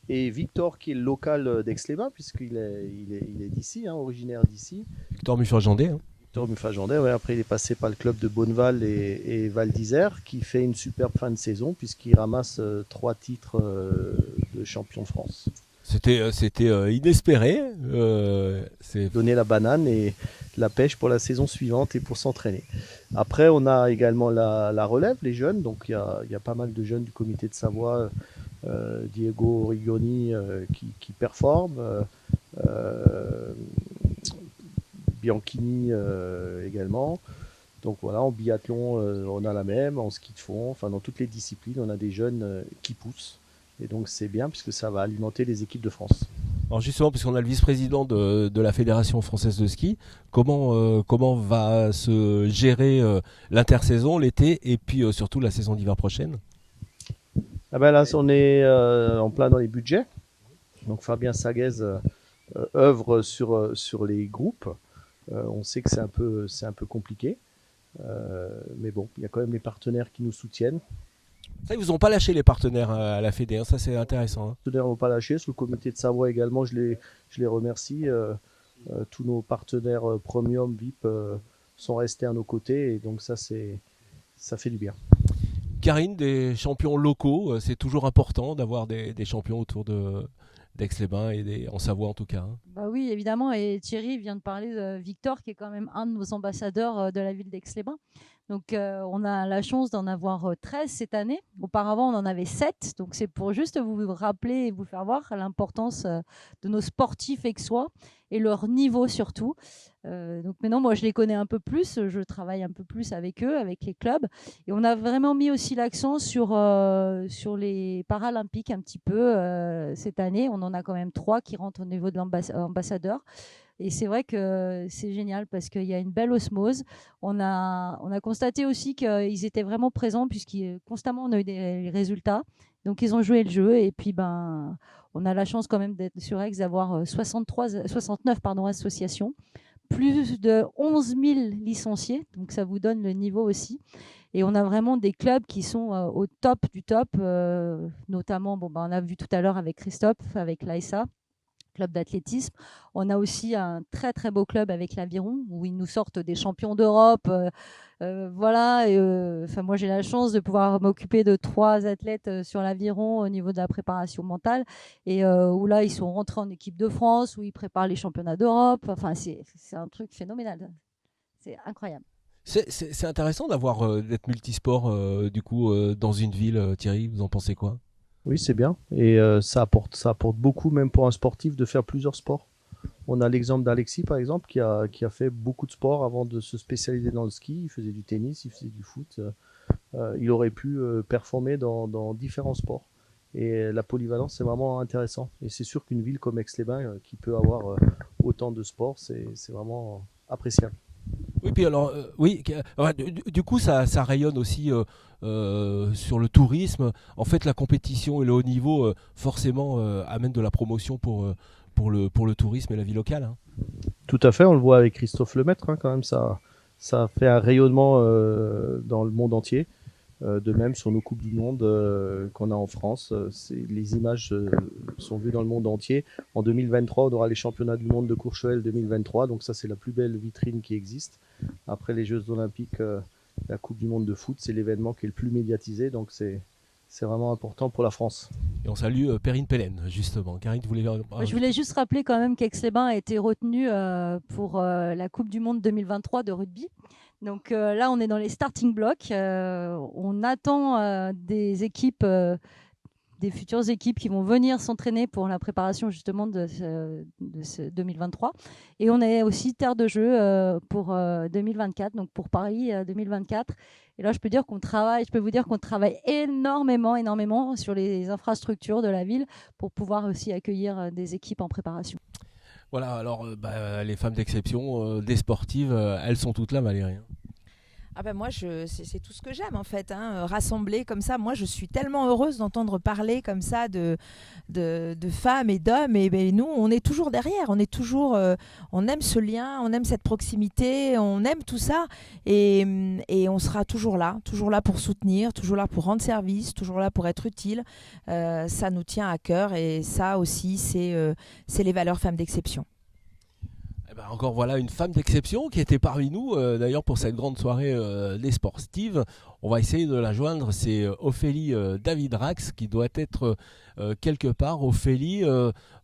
Et Victor, qui est le local d'Aix-les-Bains, puisqu'il est d'ici, originaire d'ici. Victor Muffat-Gendais. Victor Muffat-Gendais, ouais. Après, il est passé par le club de Bonneval et Val d'Isère, qui fait une superbe fin de saison, puisqu'il ramasse 3 titres de champion de France. C'était inespéré. C'est Donner la banane et la pêche pour la saison suivante et pour s'entraîner. Après, on a également la relève, les jeunes. Donc, il y a pas mal de jeunes du comité de Savoie, Diego Rigoni qui performe, Bianchini également. Donc voilà, en biathlon, on a la même, en ski de fond, enfin dans toutes les disciplines, on a des jeunes qui poussent. Et donc c'est bien puisque ça va alimenter les équipes de France. Alors justement, puisqu'on a le vice-président de la Fédération française de ski, comment va se gérer l'intersaison, l'été et puis surtout la saison d'hiver prochaine? Ah ben là, on est en plein dans les budgets. Donc Fabien Saguez œuvre sur les groupes. On sait que c'est un peu compliqué. Mais bon, il y a quand même les partenaires qui nous soutiennent. Ça, ils vous ont pas lâché les partenaires à la Fédé, hein, ça c'est intéressant. Les partenaires n'ont pas lâché. Sur le comité de Savoie également, je les remercie. Tous nos partenaires premium, VIP sont restés à nos côtés et donc ça fait du bien. Karine, des champions locaux, c'est toujours important d'avoir des champions autour d'Aix-les-Bains et en Savoie en tout cas. Hein. Bah oui, évidemment. Et Thierry vient de parler de Victor, qui est quand même un de nos ambassadeurs de la ville d'Aix-les-Bains. Donc, on a la chance d'en avoir 13 cette année. Auparavant, on en avait 7. Donc, c'est pour juste vous rappeler et vous faire voir l'importance de nos sportifs aixois et leur niveau surtout. Donc, maintenant, moi, je les connais un peu plus. Je travaille un peu plus avec eux, avec les clubs. Et on a vraiment mis aussi l'accent sur les Paralympiques un petit peu cette année. On en a quand même 3 qui rentrent au niveau de l'ambassadeur. Et c'est vrai que c'est génial parce qu'il y a une belle osmose. On a constaté aussi qu'ils étaient vraiment présents constamment on a eu des résultats. Donc ils ont joué le jeu et puis on a la chance quand même d'être sur Aix d'avoir 69 associations, plus de 11 000 licenciés. Donc ça vous donne le niveau aussi. Et on a vraiment des clubs qui sont au top du top, notamment, on a vu tout à l'heure avec Christophe, avec l'ASA. Club d'athlétisme. On a aussi un très très beau club avec l'Aviron où ils nous sortent des champions d'Europe. Voilà. Moi j'ai la chance de pouvoir m'occuper de 3 athlètes sur l'Aviron au niveau de la préparation mentale et où là ils sont rentrés en équipe de France, où ils préparent les championnats d'Europe. Enfin c'est un truc phénoménal. C'est incroyable. C'est intéressant d'être multisport du coup dans une ville. Thierry, vous en pensez quoi? Oui, c'est bien. Et ça apporte beaucoup, même pour un sportif, de faire plusieurs sports. On a l'exemple d'Alexis, par exemple, qui a fait beaucoup de sports avant de se spécialiser dans le ski. Il faisait du tennis, il faisait du foot. Il aurait pu performer dans différents sports. Et la polyvalence, c'est vraiment intéressant. Et c'est sûr qu'une ville comme Aix-les-Bains, qui peut avoir autant de sports, c'est vraiment appréciable. Oui, puis alors, du coup, ça rayonne aussi sur le tourisme. En fait, la compétition et le haut niveau, forcément, amènent de la promotion pour le tourisme et la vie locale. Hein. Tout à fait, on le voit avec Christophe Lemaître, hein, quand même, ça fait un rayonnement dans le monde entier. De même, sur nos Coupes du Monde qu'on a en France, les images sont vues dans le monde entier. En 2023, on aura les championnats du monde de Courchevel 2023, donc ça c'est la plus belle vitrine qui existe. Après les Jeux Olympiques, la Coupe du Monde de foot, c'est l'événement qui est le plus médiatisé, donc c'est vraiment important pour la France. Et on salue Perrine Pellen, justement. Karine, vous voulez... Je voulais juste rappeler quand même qu'Aix-les-Bains a été retenu pour la Coupe du Monde 2023 de rugby. Donc là, on est dans les starting blocks. On attend des équipes, des futures équipes qui vont venir s'entraîner pour la préparation justement de ce 2023. Et on est aussi terre de jeu pour 2024, donc pour Paris 2024. Et là, je peux vous dire qu'on travaille énormément sur les infrastructures de la ville pour pouvoir aussi accueillir des équipes en préparation. Voilà, alors les femmes d'exception, des sportives, elles sont toutes là, Valérie. Ah ben moi, c'est tout ce que j'aime en fait, hein, rassembler comme ça. Moi, je suis tellement heureuse d'entendre parler comme ça de femmes et d'hommes. Et ben, nous, on est toujours derrière, on aime ce lien, on aime cette proximité, on aime tout ça. Et on sera toujours là pour soutenir, toujours là pour rendre service, toujours là pour être utile. Ça nous tient à cœur et ça aussi, c'est les valeurs femmes d'exception. Eh ben, encore voilà une femme d'exception qui était parmi nous, d'ailleurs pour cette grande soirée des sportives. On va essayer de la joindre, c'est Ophélie David-Rax qui doit être quelque part. Ophélie,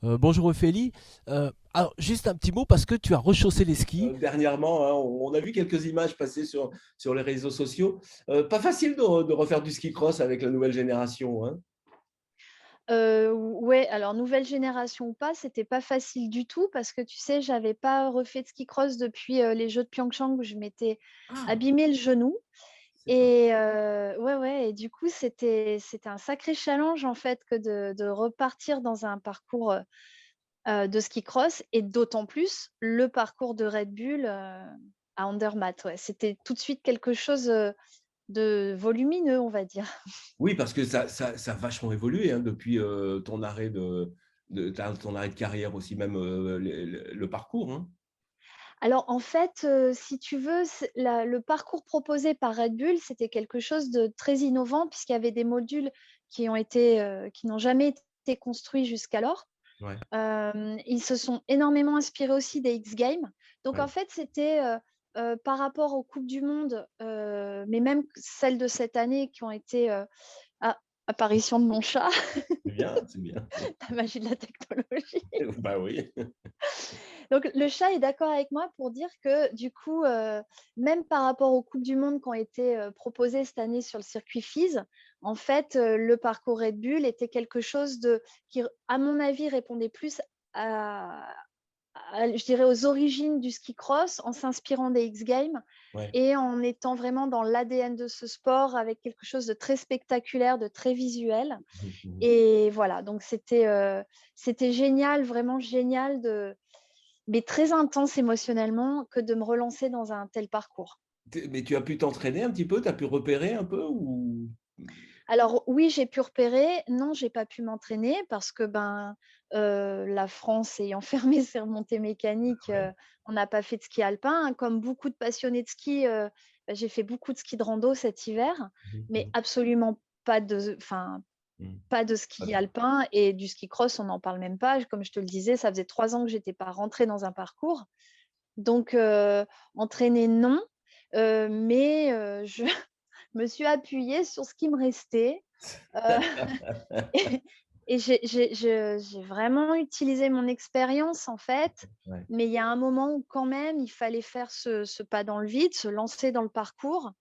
bonjour Ophélie. Alors juste un petit mot parce que tu as rechaussé les skis. Dernièrement, hein, on a vu quelques images passer sur les réseaux sociaux. Pas facile de refaire du ski cross avec la nouvelle génération, hein. Ouais, alors nouvelle génération ou pas, c'était pas facile du tout parce que tu sais, j'avais pas refait de ski cross depuis les Jeux de Pyeongchang où je m'étais abîmé le genou. Et ouais, et du coup, c'était un sacré challenge en fait que de repartir dans un parcours de ski cross et d'autant plus le parcours de Red Bull à Andermatt. Ouais. C'était tout de suite quelque chose de volumineux, on va dire. Oui, parce que ça a vachement évolué hein, depuis ton arrêt ton arrêt de carrière aussi, même le parcours, hein. Alors en fait, si tu veux, le parcours proposé par Red Bull, c'était quelque chose de très innovant puisqu'il y avait des modules qui n'ont jamais été construits jusqu'alors. Ouais. Ils se sont énormément inspirés aussi des X Games. Donc en fait, c'était par rapport aux Coupes du Monde, mais même celles de cette année qui ont été apparition de mon chat. C'est bien, c'est bien. La magie de la technologie. Bah oui. Donc le chat est d'accord avec moi pour dire que du coup, même par rapport aux Coupes du Monde qui ont été proposées cette année sur le circuit FIS, en fait, le parcours Red Bull était quelque chose qui, à mon avis, répondait plus je dirais aux origines du ski cross en s'inspirant des X Games et en étant vraiment dans l'ADN de ce sport avec quelque chose de très spectaculaire, de très visuel. Et voilà, donc c'était génial, vraiment génial, mais très intense émotionnellement que de me relancer dans un tel parcours. Mais tu as pu t'entraîner un petit peu, tu as pu repérer un peu ou... Alors oui, j'ai pu repérer. Non, j'ai pas pu m'entraîner parce que la France ayant fermé ses remontées mécaniques, on n'a pas fait de ski alpin. Comme beaucoup de passionnés de ski, j'ai fait beaucoup de ski de rando cet hiver, mais absolument pas de ski alpin et du ski cross, on n'en parle même pas. Comme je te le disais, ça faisait 3 ans que je n'étais pas rentrée dans un parcours. Donc, entraîner, non, mais je me suis appuyée sur ce qui me restait. Et j'ai vraiment utilisé mon expérience, en fait. Mais il y a un moment où, quand même, il fallait faire ce pas dans le vide, se lancer dans le parcours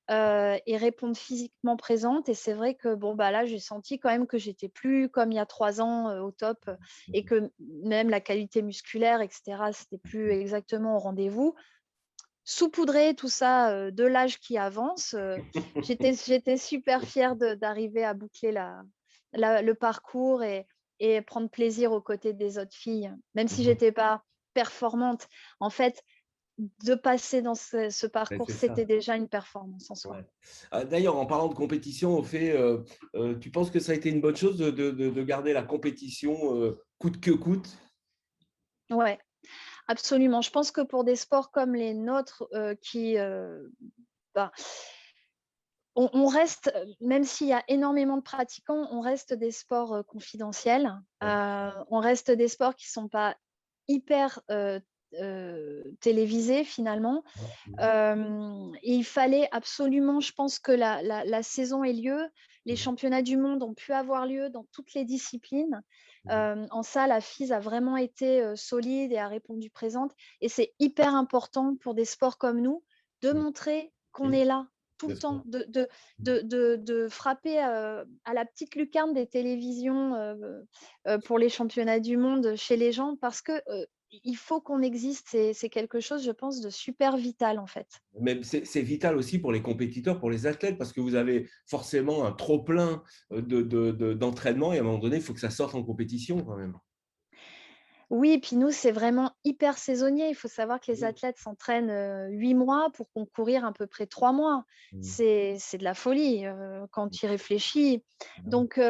et répondre physiquement présente. Et c'est vrai que là, j'ai senti quand même que j'étais plus comme il y a 3 ans au top et que même la qualité musculaire, etc., c'était plus exactement au rendez-vous. Saupoudrer tout ça de l'âge qui avance, j'étais super fière d'arriver à boucler le parcours et prendre plaisir aux côtés des autres filles, même si je n'étais pas performante. En fait, de passer dans ce parcours, c'était déjà une performance en soi. D'ailleurs, en parlant de compétition, tu penses que ça a été une bonne chose de garder la compétition coûte que coûte? Ouais. Absolument. Je pense que pour des sports comme les nôtres, on reste, même s'il y a énormément de pratiquants, on reste des sports confidentiels. On reste des sports qui ne sont pas hyper télévisés finalement. Il fallait absolument, je pense que la saison ait lieu. Les championnats du monde ont pu avoir lieu dans toutes les disciplines. En ça, la FIS a vraiment été solide et a répondu présente. Et c'est hyper important pour des sports comme nous de montrer qu'on est là tout le temps, de frapper à la petite lucarne des télévisions pour les championnats du monde chez les gens parce que il faut qu'on existe. C'est quelque chose, je pense, de super vital en fait. Mais c'est vital aussi pour les compétiteurs, pour les athlètes, parce que vous avez forcément un trop-plein d'entraînement et à un moment donné, il faut que ça sorte en compétition quand même. Oui, et puis nous, c'est vraiment hyper saisonnier. Il faut savoir que les athlètes s'entraînent 8 mois pour concourir à peu près 3 mois. C'est de la folie quand tu y réfléchis. Donc,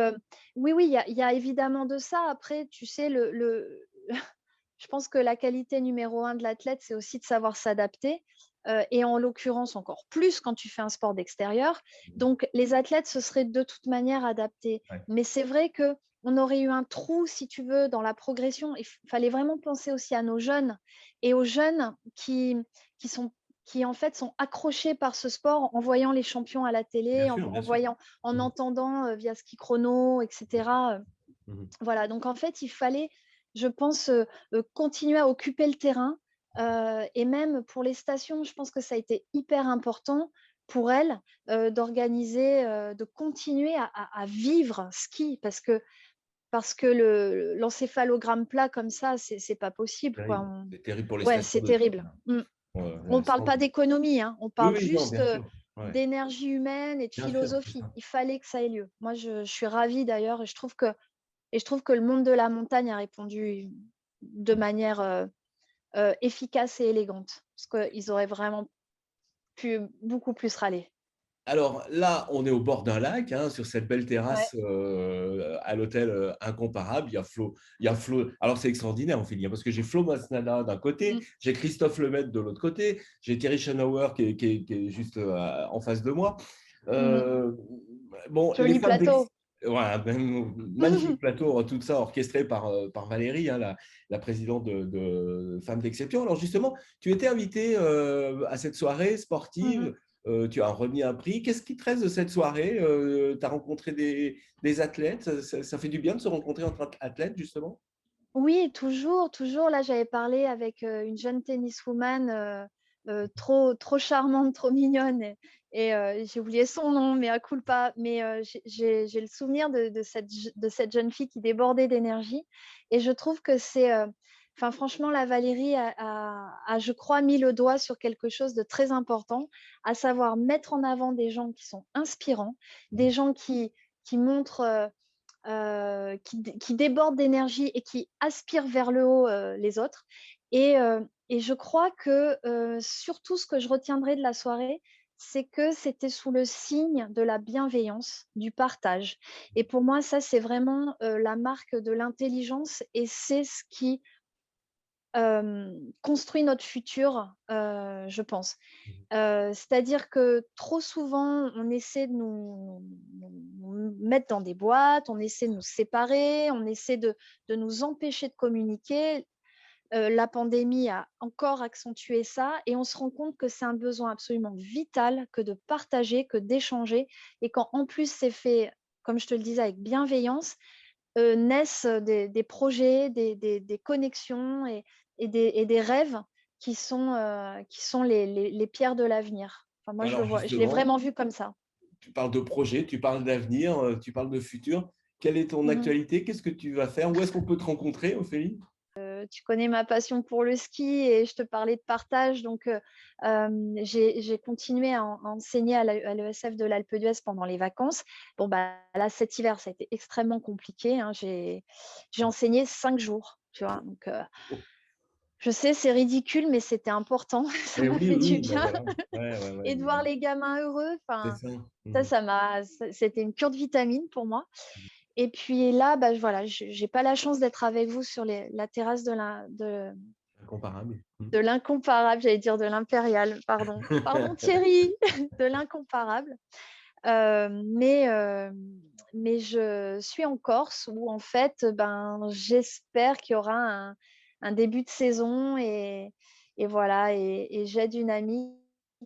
oui, il y a évidemment de ça. Après, tu sais, je pense que la qualité numéro 1 de l'athlète, c'est aussi de savoir s'adapter. Et en l'occurrence, encore plus quand tu fais un sport d'extérieur. Donc, les athlètes se seraient de toute manière adaptés. Mais c'est vrai que on aurait eu un trou, si tu veux, dans la progression. Il fallait vraiment penser aussi à nos jeunes et aux jeunes qui en fait sont accrochés par ce sport en voyant les champions à la télé, Bien sûr. voyant, en entendant via Ski Chrono, etc. Voilà, donc en fait, il fallait, je pense, continuer à occuper le terrain. Et même pour les stations, je pense que ça a été hyper important pour elles d'organiser, de continuer à vivre ski parce que l'encéphalogramme plat comme ça, c'est pas possible, quoi. C'est terrible pour les Ouais, stations c'est de terrible. ski. On ne parle pas d'économie, hein. On parle Oui, non, juste bien sûr. Ouais. d'énergie humaine et de Bien sûr, philosophie. c'est ça. Il fallait que ça ait lieu. Moi, je suis ravie d'ailleurs et je trouve que le monde de la montagne a répondu de manière efficace et élégante. Parce qu'ils auraient vraiment pu beaucoup plus râler. Alors là, on est au bord d'un lac, hein, sur cette belle Ouais. terrasse à l'hôtel Incomparable. Il y a Flo. Alors c'est extraordinaire, Ophélie, hein, parce que j'ai Flo Masnada d'un côté, j'ai Christophe Lemaitre de l'autre côté, j'ai Thierry Schanauer qui est juste en face de moi. Bon, les Joli femmes plateau. voilà, magnifique plateau, tout ça orchestré par Valérie, hein, la présidente de Femmes d'Exception. Alors justement, tu étais invitée à cette soirée sportive. Tu as remis un prix. Qu'est-ce qui te reste de cette soirée? Tu as rencontré des athlètes. Ça fait du bien de se rencontrer entre athlètes, justement? Oui, toujours, toujours. Là, j'avais parlé avec une jeune tenniswoman trop charmante, trop mignonne. Et j'ai oublié son nom, mais à culpa. Mais j'ai le souvenir de cette jeune fille qui débordait d'énergie. Et je trouve que c'est... Enfin, franchement, la Valérie a, je crois, mis le doigt sur quelque chose de très important, à savoir mettre en avant des gens qui sont inspirants, des gens qui montrent... qui débordent d'énergie et qui aspirent vers le haut les autres. Et je crois que surtout ce que je retiendrai de la soirée, c'est que c'était sous le signe de la bienveillance, du partage. Et pour moi, ça, c'est vraiment la marque de l'intelligence et c'est ce qui construit notre futur, je pense. C'est-à-dire que trop souvent, on essaie de nous mettre dans des boîtes, on essaie de nous séparer, on essaie de nous empêcher de communiquer. La pandémie a encore accentué ça et on se rend compte que c'est un besoin absolument vital que de partager, que d'échanger. Et quand en plus c'est fait, comme je te le disais, avec bienveillance, naissent des projets, des connexions et des rêves qui sont les pierres de l'avenir. Enfin, moi, Alors je l'ai justement, vraiment vu comme ça. tu parles de projet, tu parles d'avenir, tu parles de futur. Quelle est ton actualité? Qu'est-ce que tu vas faire? Où est-ce qu'on peut te rencontrer, Ophélie? Tu connais ma passion pour le ski et je te parlais de partage. Donc, j'ai continué à enseigner à l'ESF de l'Alpe d'Huez pendant les vacances. Bon, bah, là, cet hiver, ça a été extrêmement compliqué, hein. J'ai enseigné 5 jours. Tu vois, donc, je sais, c'est ridicule, mais c'était important. Ça m'a fait du bien. Et de voir les gamins heureux, c'était une cure de vitamines pour moi. Et puis là, bah, voilà, je n'ai pas la chance d'être avec vous sur la terrasse de l'Incomparable, j'allais dire de l'Impérial, pardon. Pardon Thierry, de l'Incomparable. Mais je suis en Corse où en fait, j'espère qu'il y aura un début de saison et voilà, et j'aide une amie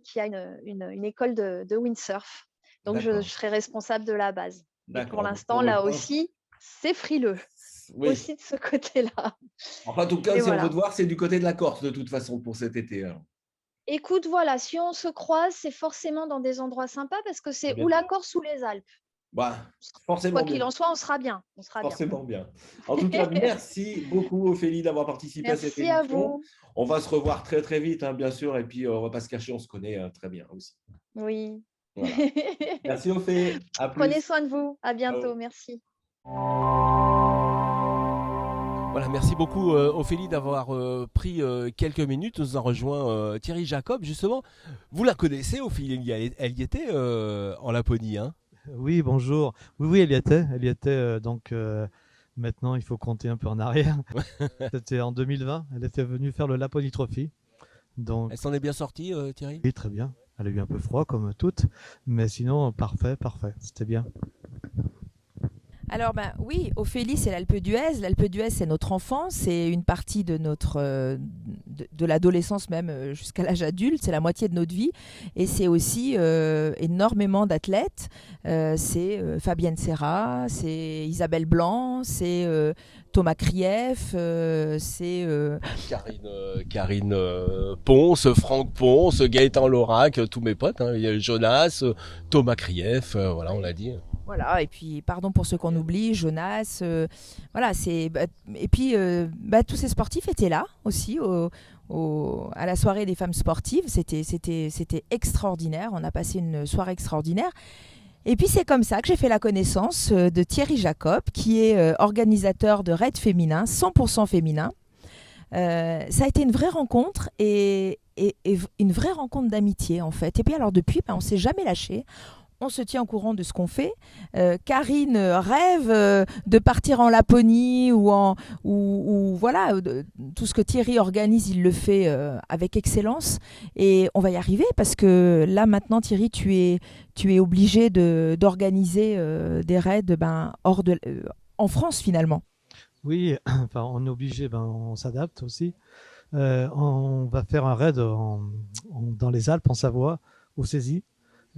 qui a une école de windsurf. Donc, je serai responsable de la base. Et pour l'instant, là aussi, c'est frileux. Aussi de ce côté-là. Enfin, en tout cas, si on veut te voir, c'est du côté de la Corse, de toute façon, pour cet été. Alors. Écoute, voilà, si on se croise, c'est forcément dans des endroits sympas parce que c'est ou la Corse ou les Alpes. Bah, forcément. Quoi qu'il en soit, on sera bien. Forcément bien. En tout cas, merci beaucoup, Ophélie, d'avoir participé à cette émission. Merci à vous. On va se revoir très, très vite, hein, bien sûr. Et puis, on ne va pas se cacher, on se connaît très bien aussi. Oui. Voilà. Merci, Ophélie. À plus. Prenez soin de vous. À bientôt. Ciao. Merci. Voilà, merci beaucoup Ophélie d'avoir pris quelques minutes. Nous en rejoint Thierry Jacob, justement. Vous la connaissez, Ophélie, elle y était en Laponie, hein? Oui, bonjour. Oui, elle y était. Elle y était donc maintenant, il faut compter un peu en arrière. C'était en 2020. Elle était venue faire le Laponie Trophy. Donc... Elle s'en est bien sortie, Thierry? Oui, très bien. Elle a eu un peu froid comme toutes, mais sinon, parfait. C'était bien. Alors oui, Ophélie, c'est l'Alpe d'Huez. L'Alpe d'Huez, c'est notre enfance, c'est une partie de notre de l'adolescence même jusqu'à l'âge adulte, c'est la moitié de notre vie, et c'est aussi énormément d'athlètes. C'est Fabienne Serra, c'est Isabelle Blanc, c'est Thomas Krief, c'est Karine Ponce, Franck Ponce, Gaëtan Laurac, tous mes potes, hein. Il y a Jonas, Thomas Krief, voilà, on l'a dit. Voilà, et puis pardon pour ceux qu'on oublie, Jonas, voilà, et puis tous ces sportifs étaient là aussi à la soirée des femmes sportives. C'était extraordinaire, on a passé une soirée extraordinaire. Et puis c'est comme ça que j'ai fait la connaissance de Thierry Jacob, qui est organisateur de raids féminins, 100% féminins. Ça a été une vraie rencontre et une vraie rencontre d'amitié en fait. Et puis alors depuis, on ne s'est jamais lâché. On se tient au courant de ce qu'on fait. Karine rêve de partir en Laponie ou voilà, tout ce que Thierry organise, il le fait avec excellence. Et on va y arriver parce que là maintenant, Thierry, tu es obligé d'organiser des raids en France finalement. Oui, enfin, on est obligé, on s'adapte aussi. On va faire un raid dans les Alpes, en Savoie, au Cési.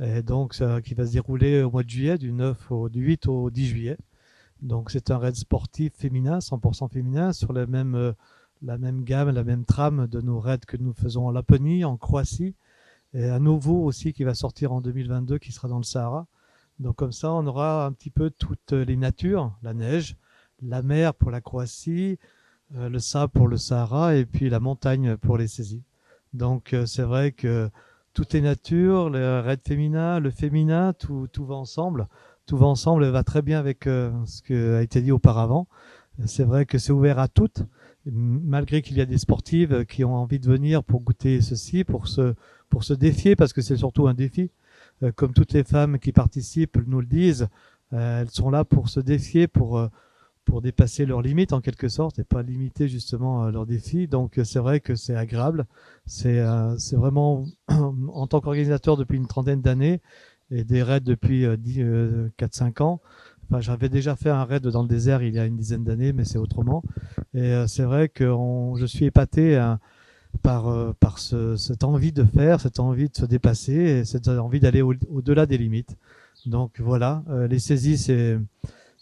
Et donc, qui va se dérouler au mois de juillet, du 8 au 10 juillet. Donc, c'est un raid sportif féminin, 100% féminin, sur la même gamme, la même trame de nos raids que nous faisons en Laponie, en Croatie, et un nouveau aussi qui va sortir en 2022, qui sera dans le Sahara. Donc, comme ça, on aura un petit peu toutes les natures, la neige, la mer pour la Croatie, le sable pour le Sahara, et puis la montagne pour les saisies. Donc, c'est vrai que toutes les natures, le raid féminin, le féminin, tout va ensemble. Tout va ensemble et va très bien avec ce qui a été dit auparavant. C'est vrai que c'est ouvert à toutes, malgré qu'il y a des sportives qui ont envie de venir pour goûter ceci, pour se défier, parce que c'est surtout un défi. Comme toutes les femmes qui participent nous le disent, elles sont là pour se défier, pour dépasser leurs limites en quelque sorte et pas limiter justement leurs défis. Donc c'est vrai que c'est agréable. C'est vraiment en tant qu'organisateur depuis une trentaine d'années et des raids depuis 4-5 ans. Enfin, j'avais déjà fait un raid dans le désert il y a une dizaine d'années, mais c'est autrement. Et c'est vrai que je suis épaté par cette envie de faire, cette envie de se dépasser et cette envie d'aller au-delà des limites. Donc voilà, les saisies,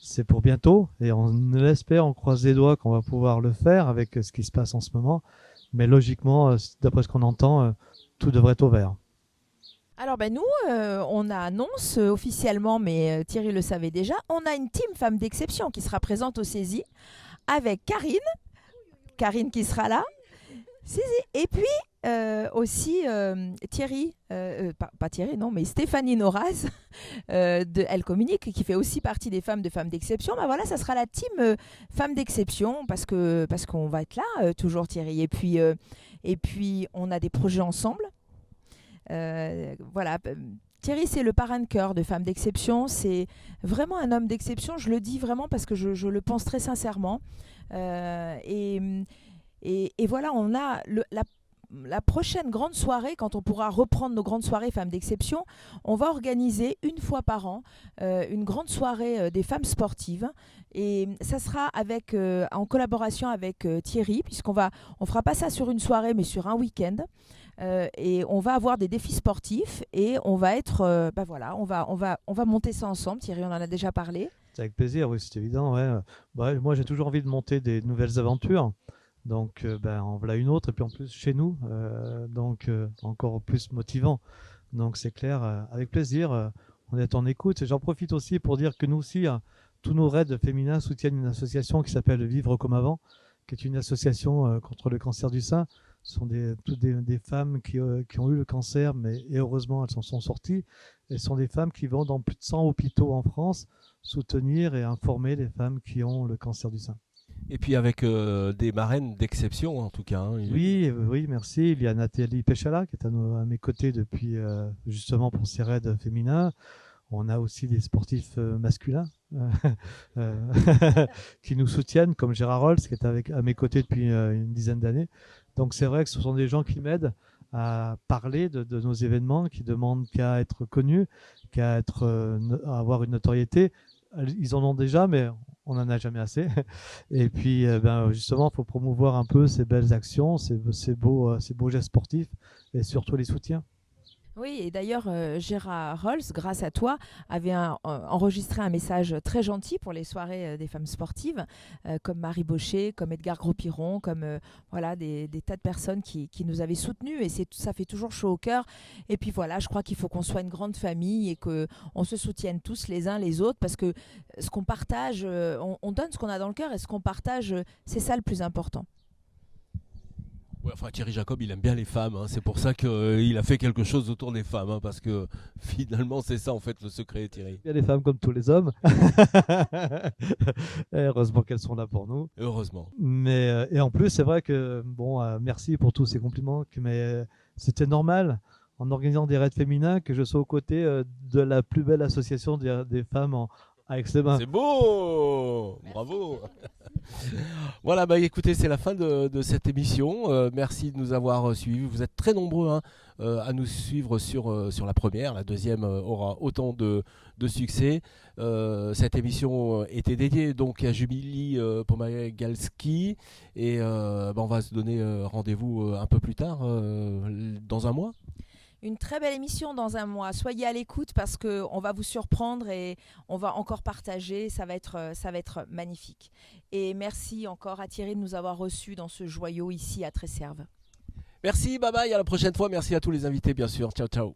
c'est pour bientôt et on espère, on croise les doigts qu'on va pouvoir le faire avec ce qui se passe en ce moment. Mais logiquement, d'après ce qu'on entend, tout devrait être ouvert. Alors nous, on annonce officiellement, mais Thierry le savait déjà, on a une team femme d'exception qui sera présente au Cési avec Karine qui sera là. Et puis aussi Thierry, pas Thierry non, mais Stéphanie Noraz de Elle Communique, qui fait aussi partie des femmes d'exception. Voilà, ça sera la team femmes d'exception parce qu'on va être là toujours Thierry. Et puis on a des projets ensemble. Voilà. Thierry, c'est le parrain de cœur de Femmes d'Exception. C'est vraiment un homme d'exception. Je le dis vraiment parce que je le pense très sincèrement. Et voilà, on a la prochaine grande soirée, quand on pourra reprendre nos grandes soirées Femmes d'Exception, on va organiser une fois par an une grande soirée des femmes sportives. Et ça sera en collaboration avec Thierry, puisqu'on fera pas ça sur une soirée, mais sur un week-end. Et on va avoir des défis sportifs et on va être, on va monter ça ensemble. Thierry, on en a déjà parlé. C'est avec plaisir, oui, c'est évident. Ouais. Moi, j'ai toujours envie de monter des nouvelles aventures. Donc, en voilà une autre. Et puis en plus, chez nous, encore plus motivant. Donc, c'est clair, avec plaisir, on est en écoute. Et j'en profite aussi pour dire que nous aussi, tous nos raids féminins soutiennent une association qui s'appelle Vivre comme avant, qui est une association contre le cancer du sein. Ce sont toutes des femmes qui ont eu le cancer, et heureusement, elles s'en sont sorties. Et ce sont des femmes qui vont dans plus de 100 hôpitaux en France soutenir et informer les femmes qui ont le cancer du sein. Et puis avec des marraines d'exception, en tout cas. Hein. Oui, merci. Il y a Nathalie Péchala qui est à mes côtés depuis, justement, pour ses raids féminins. On a aussi des sportifs masculins qui nous soutiennent, comme Gérard Rolls, qui est à mes côtés depuis une dizaine d'années. Donc c'est vrai que ce sont des gens qui m'aident à parler de nos événements, qui demandent qu'à être connus, à avoir une notoriété, ils en ont déjà, mais on n'en a jamais assez. Et puis, justement, il faut promouvoir un peu ces belles actions, ces beaux gestes sportifs et surtout les soutiens. Oui, et d'ailleurs, Gérard Rolls, grâce à toi, avait enregistré un message très gentil pour les soirées des femmes sportives, comme Marie Baucher, comme Edgar Gros-Piron, comme voilà, des tas de personnes qui nous avaient soutenus. Et ça fait toujours chaud au cœur. Et puis voilà, je crois qu'il faut qu'on soit une grande famille et qu'on se soutienne tous les uns les autres, parce que ce qu'on partage, on donne ce qu'on a dans le cœur, et ce qu'on partage, c'est ça le plus important. Ouais, enfin, Thierry Jacob, il aime bien les femmes, hein. C'est pour ça qu'il a fait quelque chose autour des femmes, hein, parce que finalement, c'est ça en fait le secret, Thierry. Il y a des femmes comme tous les hommes. Heureusement qu'elles sont là pour nous. Heureusement. Mais, et en plus, c'est vrai que, merci pour tous ces compliments, mais c'était normal, en organisant des raids féminins, que je sois aux côtés de la plus belle association des femmes à Aix-les-Bains. C'est beau, bravo. Voilà, écoutez, c'est la fin de cette émission. Merci de nous avoir suivis. Vous êtes très nombreux à nous suivre sur la première. La deuxième aura autant de succès. Cette émission était dédiée donc à Jubilee Pomagalski. Et on va se donner rendez-vous un peu plus tard, dans un mois. Une très belle émission dans un mois. Soyez à l'écoute, parce qu'on va vous surprendre et on va encore partager. Ça va être magnifique. Et merci encore à Thierry de nous avoir reçus dans ce joyau ici à Tresserve. Merci, bye bye, à la prochaine fois. Merci à tous les invités, bien sûr. Ciao, ciao.